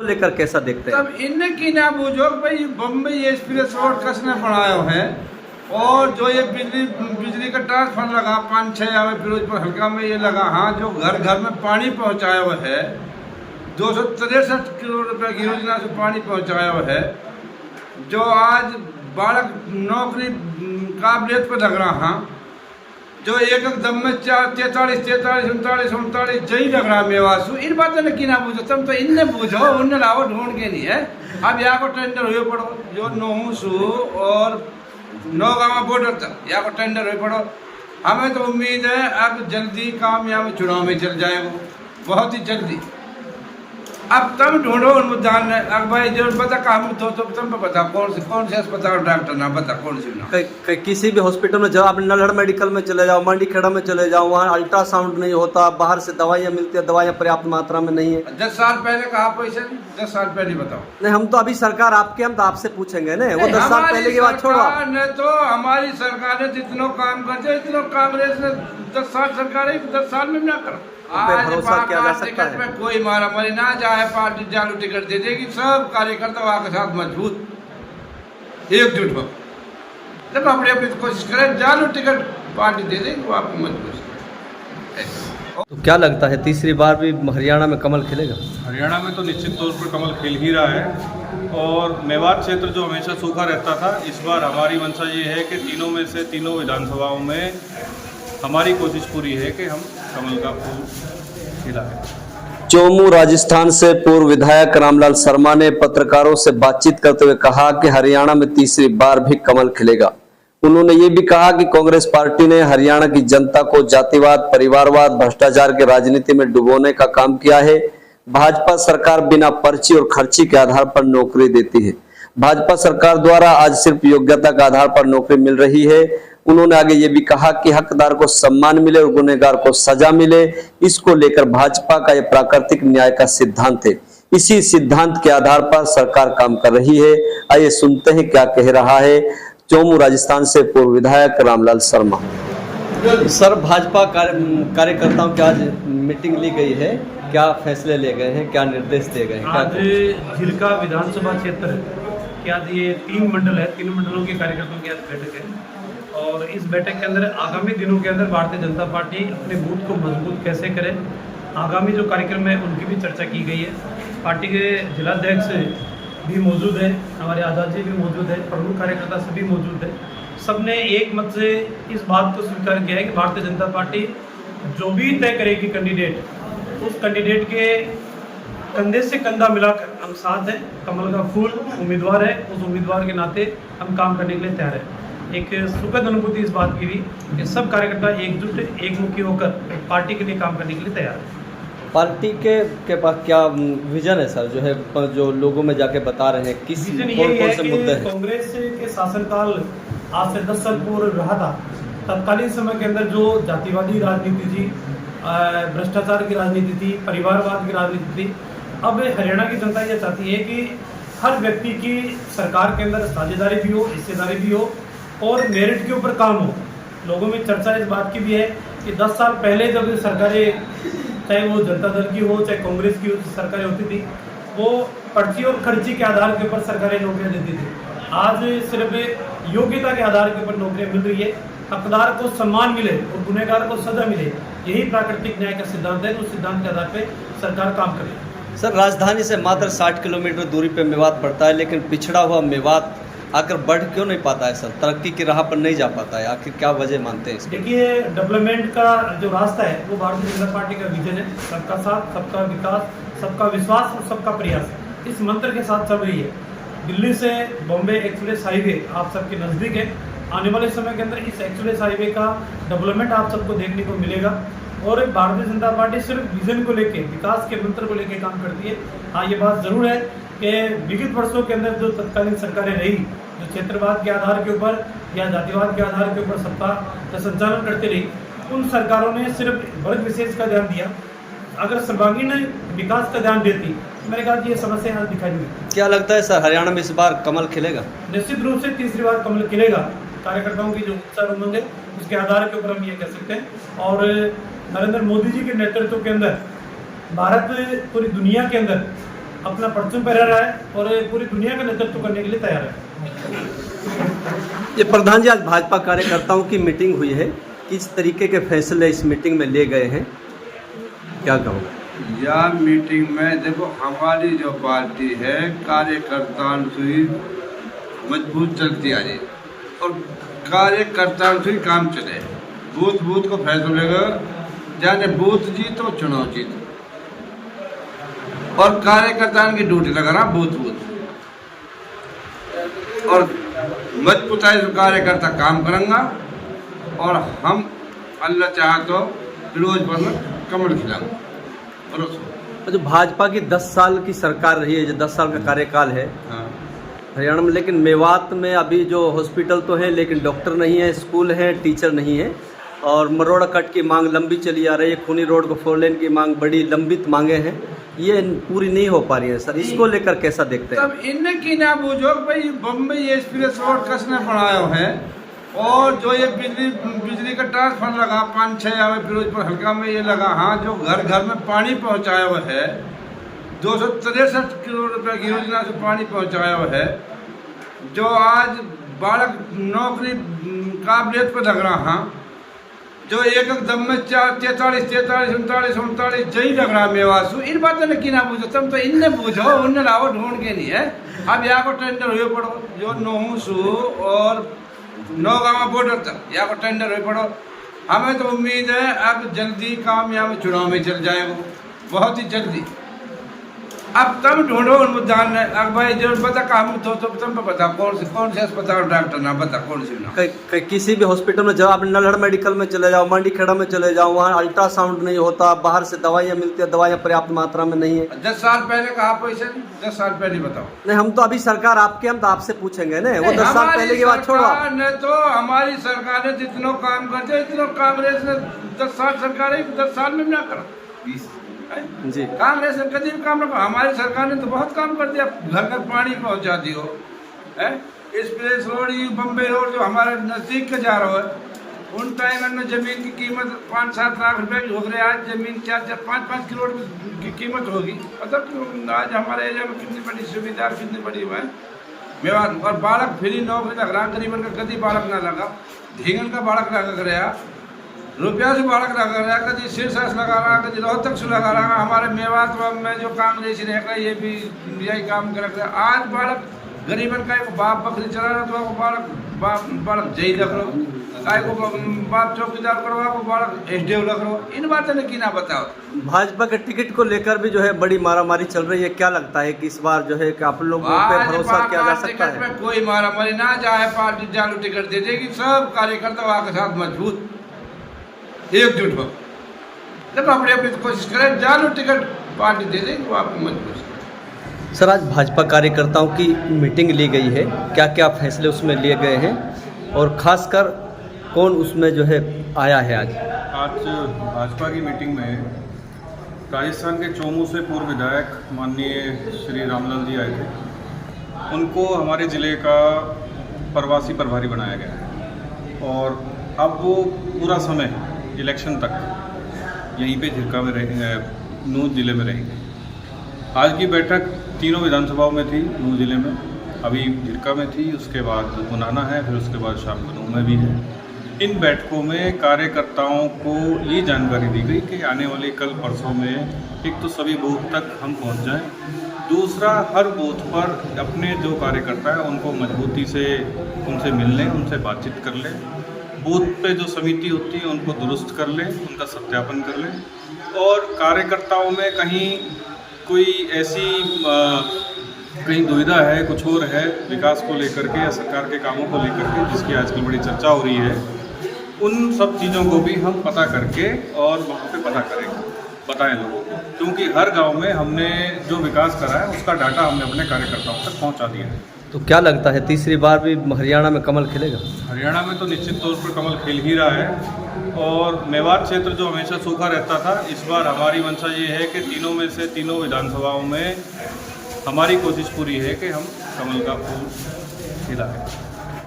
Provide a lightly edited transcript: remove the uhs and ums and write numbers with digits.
लेकर कैसा देखते हैं? तब इनने की ना बूझो भाई बम्बई एक्सप्रेस रोड कसने बनाया है और जो ये बिजली का ट्रांसफार्मर लगा 5-6 आवे फिरोजपुर हल्का में ये लगा, हाँ जो घर घर में पानी पहुंचाया हुआ है 263 करोड़ रुपए की योजना से पानी पहुंचाया हुआ है, जो आज बालक नौकरी काबिलियत पर लग रहा, जो एक दम में 43 जही लग रहा मेवासु, इन बातों ने की ना पूछो, तुम तो इनने पूछो उनने लाओ ढूंढ के नहीं है। अब यहाँ को टेंडर हुए पड़ो जो नोहू और नौगांव बॉर्डर तक यहाँ को टेंडर हुए पड़ो। हमें तो उम्मीद है अब जल्दी काम यहाँ में चुनाव में चल जाएगा, बहुत ही जल्दी। अब तुम ढूंढो उन मुद्दान ने, अब भाई जो पता काम तो तुम पता कौन से अस्पताल डॉक्टर ना पता कौन सी ना किसी भी हॉस्पिटल में जाओ, आप नलहड़ मेडिकल में चले जाओ, मंडीखेड़ा में चले जाओ, वहाँ अल्ट्रासाउंड नहीं होता, बाहर से दवाइयाँ मिलती है, दवाइयाँ पर्याप्त मात्रा में नहीं है। 10 साल पहले कहा पैसे, 10 साल पहले बताओ। नहीं, हम तो अभी सरकार आपके, हम तो आपसे पूछेंगे ना, वो 10 साल पहले की बात छोड़ो। ने तो हमारी सरकार ने जितनों काम करते इतनों कांग्रेस ने 10 साल सरकार 10 साल में ना कर। आज टिकट में कोई मारा मारी ना जाए, पार्टी चालू टिकट दे देगी, सब कार्यकर्ता वहाँ के साथ मजबूत एकजुट हो, जब अपने अपनी कोशिश करें चालू टिकट पार्टी दे देगी वो आपको मजबूत। तो क्या लगता है तीसरी बार भी हरियाणा में कमल खिलेगा? हरियाणा में तो निश्चित तौर पर कमल खिल ही रहा है और मेवात क्षेत्र जो हमेशा सूखा रहता था, इस बार हमारी मंशा ये है कि तीनों में से तीनों विधानसभाओं में हमारी कोशिश पूरी है कि हम कमल का फूल खिलाएं। चोमू राजस्थान से पूर्व विधायक रामलाल शर्मा ने पत्रकारों से बातचीत करते हुए कहा कि हरियाणा में तीसरी बार भी कमल खिलेगा। उन्होंने ये भी कहा कि कांग्रेस पार्टी ने हरियाणा की जनता को जातिवाद, परिवारवाद, भ्रष्टाचार की राजनीति में डुबोने का काम किया है। भाजपा सरकार बिना पर्ची और खर्ची के आधार पर नौकरी देती है। भाजपा सरकार द्वारा आज सिर्फ योग्यता के आधार पर नौकरी मिल रही है। उन्होंने आगे ये भी कहा कि हकदार को सम्मान मिले और गुनहगार को सजा मिले, इसको लेकर भाजपा का यह प्राकृतिक न्याय का सिद्धांत है। इसी सिद्धांत के आधार पर सरकार काम कर रही है। आइए सुनते हैं क्या कह रहा है चोमू राजस्थान से पूर्व विधायक रामलाल शर्मा। सर, भाजपा कार्यकर्ताओं की आज मीटिंग ली गई है, क्या फैसले ले गए हैं, क्या निर्देश दिए गए हैं? आज झिलका विधानसभा क्षेत्र के आज ये 3 मंडल है, 3 मंडलों के कार्यकर्ताओं की आज बैठक है और इस बैठक के अंदर आगामी दिनों के अंदर भारतीय जनता पार्टी अपने बूथ को मजबूत कैसे करे, आगामी जो कार्यक्रम है उनकी भी चर्चा की गई है। पार्टी के जिलाध्यक्ष भी मौजूद है, हमारे आज़ाद जी भी मौजूद है, प्रमुख कार्यकर्ता सभी मौजूद है। सबने एक मत से इस बात को स्वीकार किया है कि भारतीय जनता पार्टी जो भी तय करेगी कैंडिडेट, उस कैंडिडेट के कंधे से कंधा मिलाकर हम साथ हैं, कमल का फूल उम्मीदवार है, उस उम्मीदवार के नाते हम काम करने के लिए तैयार है। एक सुखद अनुभूति इस बात की भी कि सब कार्यकर्ता एकजुट एकमुखी होकर पार्टी के लिए काम करने के लिए तैयार है। पार्टी के पास क्या विजन है सर, जो है जो लोगों में जाके बता रहे हैं, किस विजन कौन ये है से कि मुद्दे हैं? कांग्रेस के शासनकाल आज से 10 साल पूर्व रहा था, तत्कालीन समय के अंदर जो जातिवादी राजनीति थी, भ्रष्टाचार की राजनीति थी, परिवारवाद की राजनीति थी, अब हरियाणा की जनता ये चाहती है कि हर व्यक्ति की सरकार के अंदर साझेदारी भी हो, हिस्सेदारी भी हो और मेरिट के ऊपर काम हो। लोगों में चर्चा इस बात की भी है कि 10 साल पहले जब सरकारें, चाहे वो जनता दल की हो चाहे कांग्रेस की सरकारें होती थी, वो पर्ची और खर्ची के आधार के ऊपर सरकारें नौकरियां देती थी। आज सिर्फ योग्यता के आधार के ऊपर नौकरियां मिल रही है, हकदार को सम्मान मिले और गुनहगार को सजा मिले, यही प्राकृतिक न्याय का सिद्धांत है। उस सिद्धांत के आधार पर सरकार काम करे। सर, राजधानी से मात्र 60 किलोमीटर दूरी पे मेवात पड़ता है, लेकिन पिछड़ा हुआ मेवात आकर बढ़ क्यों नहीं पाता है सर? तरक्की की राह पर नहीं जा पाता है, आखिर क्या वजह मानते हैं? देखिए, डेवलपमेंट का जो रास्ता है वो भारतीय जनता पार्टी का विजन है, सबका साथ, सबका विकास, सबका विश्वास और सबका प्रयास, इस मंत्र के साथ चल रही है। दिल्ली से बॉम्बे एक्सप्रेस हाईवे आप सबके नज़दीक है। आने वाले समय के अंदर इस एक्सप्रेस हाईवे का डेवलपमेंट आप सबको देखने को मिलेगा और भारतीय जनता पार्टी सिर्फ विजन को लेके, विकास के मंत्र को लेके काम करती है। हाँ, ये बात जरूर है कि विगत वर्षों के अंदर जो तत्कालीन सरकारें रही, जो क्षेत्रवाद के आधार के ऊपर या जातिवाद के आधार के ऊपर सत्ता का संचालन करती रही, उन सरकारों ने सिर्फ वर्ग विशेष का ध्यान दिया। अगर सर्वांगीण विकास का ध्यान देती, मेरे ख्याल ये समस्या आज दिखाई दी। क्या लगता है सर, हरियाणा में इस बार कमल खिलेगा? निश्चित रूप से तीसरी बार कमल खिलेगा। कार्यकर्ताओं की जो उत्साह उमंग है उसके आधार के ऊपर हम ये कह सकते हैं। और नरेंद्र मोदी जी के नेतृत्व के अंदर भारत पूरी दुनिया के अंदर अपना परचम फहरा रहा है और पूरी दुनिया का नेतृत्व करने के लिए तैयार है। ये प्रधान जी, आज भाजपा कार्यकर्ताओं की मीटिंग हुई है, किस तरीके के फैसले इस मीटिंग में लिए गए हैं, क्या कहोगे? या मीटिंग में देखो, हमारी जो पार्टी है कार्यकर्ताओं से मजबूत चलती आ रही और कार्यकर्ताओं से काम चले। बूथ बूथ को फैसला लेगा, जाने बूथ जीतो चुनाव जीतो, और कार्यकर्ताओं की ड्यूटी लगा रहा बूथ बूथ, और मजबूत है कार्यकर्ता काम करेंगे और हम अल्लाह चाहे तो फिरोजपुर में कमल खिलाएंगे। जो भाजपा की 10 साल की सरकार रही है, जो 10 साल का कार्यकाल है हाँ। हरियाणा में, लेकिन मेवात में अभी जो हॉस्पिटल तो है लेकिन डॉक्टर नहीं है, स्कूल है, टीचर नहीं है, और मरोड़ा कट की मांग लंबी चली आ रही है, खूनी रोड को 4 लेन की मांग बड़ी लंबित मांगे हैं, ये पूरी नहीं हो पा रही है सर, इसको लेकर कैसा देखते हैं? तब इनने की ना बूझो भाई, बम्बई एक्सप्रेस रोड कसने बनाया है, और जो ये बिजली का ट्रांसफार्मर लगा 5-6 आवे फिरोजपुर हल्का में ये लगा, हाँ, जो घर घर में पानी पहुंचाया हुआ है, 263 करोड़ रुपए की योजना से पानी पहुंचाया हुआ है, जो आज बालक नौकरी काबिलियत पर लग रहा, हाँ, जो एक दम में 43 39 जही लग रहा मेवासु, इन बातों ने की ना पूछो, तुम तो इनने पूछो, उनने लाओ ढूंढ के नहीं है। अब यहाँ को टेंडर हुए पड़ो, जो नोहूसू और नौगांव बॉर्डर तक यहाँ को टेंडर हुए पड़ो। हमें तो उम्मीद है अब जल्दी काम यहाँ में चुनाव में चल जाएगा, बहुत ही जल्दी। अब तब ढूंढो उन मुद्दान ने, अब भाई जो बता काम तो तुम बता कौन से अस्पताल डॉक्टर ना बता कौन सी ना। किसी भी हॉस्पिटल में जाओ, आप नलहड़ मेडिकल में चले जाओ, मंडी खेड़ा में चले जाओ, वहाँ अल्ट्रासाउंड नहीं होता, बाहर से दवाइयाँ मिलती है, दवाइयाँ पर्याप्त मात्रा में नहीं है। 10 साल पहले कहा पैसे, 10 साल पहले बताओ। नहीं, हम तो अभी सरकार आपके, हम तो आपसे पूछेंगे ना, वो 10 साल पहले की बात छोड़ो। ने तो हमारी सरकार ने जितना काम करते इतना कांग्रेस ने 10 साल सरकार 10 साल में भी ना करा, 20 जी कांग्रेस ने कभी काम ना करा। हमारी सरकार ने तो बहुत काम कर दिया, घर घर पानी पहुंचा दियो है। एक्सप्रेस रोड, बम्बई रोड जो हमारे नजदीक के जा रहा है, उन टाइम में जमीन की कीमत 5-7 लाख रुपए की हो गई, आज जमीन 4-5 करोड़ की कीमत होगी। मतलब आज हमारे एरिया में कितनी बड़ी सुविधा, कितनी बड़ी हुआ है मेवात। और बालक फ्री नौकरी लग रहा, गरीबन का कभी बालक ना लगा, धींगन का बालक लगा रहा, रुपया से बालक लगा रहा, कभी शीर्षास लगा रहा, कभी रोहतक से लगा रहा। हमारे मेवात में जो कांग्रेस रहेगा ये भी यही काम कर रहा। आज बालक गरीबन का एक बाप बकरी चला रहा तो बालक जई रख लो, काय को बाप चौकीदार करवा को बालक एसडीओ रख लो। इन बातों ने की ना बताओ। भाजपा के टिकट को लेकर भी जो है बड़ी मारामारी चल रही है, क्या लगता है कि इस बार जो है कि आप लोगों पे भरोसा किया जा सकता है? कोई मारामारी ना, चाहे पार्टी चालू टिकट दे देगी, सब कार्यकर्ता वहाँ के साथ मजबूत एकजुट हो, जब अपने अपनी कोशिश करें, चालू टिकट पार्टी दे देगी वो आपको मजबूत। सर, आज भाजपा कार्यकर्ताओं की मीटिंग ली गई है, क्या क्या फैसले उसमें लिए गए हैं और खासकर कौन उसमें जो है आया है? आज भाजपा की मीटिंग में राजस्थान के चोमू से पूर्व विधायक माननीय श्री रामलाल जी आए थे। उनको हमारे ज़िले का प्रवासी प्रभारी बनाया गया है और अब वो पूरा समय इलेक्शन तक यहीं पे झिरका में रहेंगे, नूंह जिले में रहेंगे। आज की बैठक तीनों विधानसभाओं में थी, नूंह जिले में, अभी झिरका में थी, उसके बाद मुनाना है, फिर उसके बाद शाम को नूंह में भी है। इन बैठकों में कार्यकर्ताओं को ये जानकारी दी गई कि आने वाले कल परसों में एक तो सभी बूथ तक हम पहुंच जाएं, दूसरा हर बूथ पर अपने जो कार्यकर्ता है उनको मजबूती से उनसे मिल लें, उनसे बातचीत कर लें, बूथ पे जो समिति होती है उनको दुरुस्त कर लें, उनका सत्यापन कर लें, और कार्यकर्ताओं में कहीं कोई ऐसी कहीं दुविधा है, कुछ और है विकास को लेकर के या सरकार के कामों को लेकर के जिसकी आजकल बड़ी चर्चा हो रही है, उन सब चीज़ों को भी हम पता करके और वहाँ पे पता करेंगे, बताएं लोगों को, क्योंकि हर गांव में हमने जो विकास करा है उसका डाटा हमने अपने कार्यकर्ताओं तक पहुँचा दिया है। तो क्या लगता है तीसरी बार भी हरियाणा में कमल खिलेगा? हरियाणा में तो निश्चित तौर पर कमल खिल ही रहा है, और मेवात क्षेत्र जो हमेशा सूखा रहता था, इस बार हमारी मंशा ये है कि तीनों में से तीनों विधानसभाओं में हमारी कोशिश पूरी है कि हम कमल का फूल खिलाएं।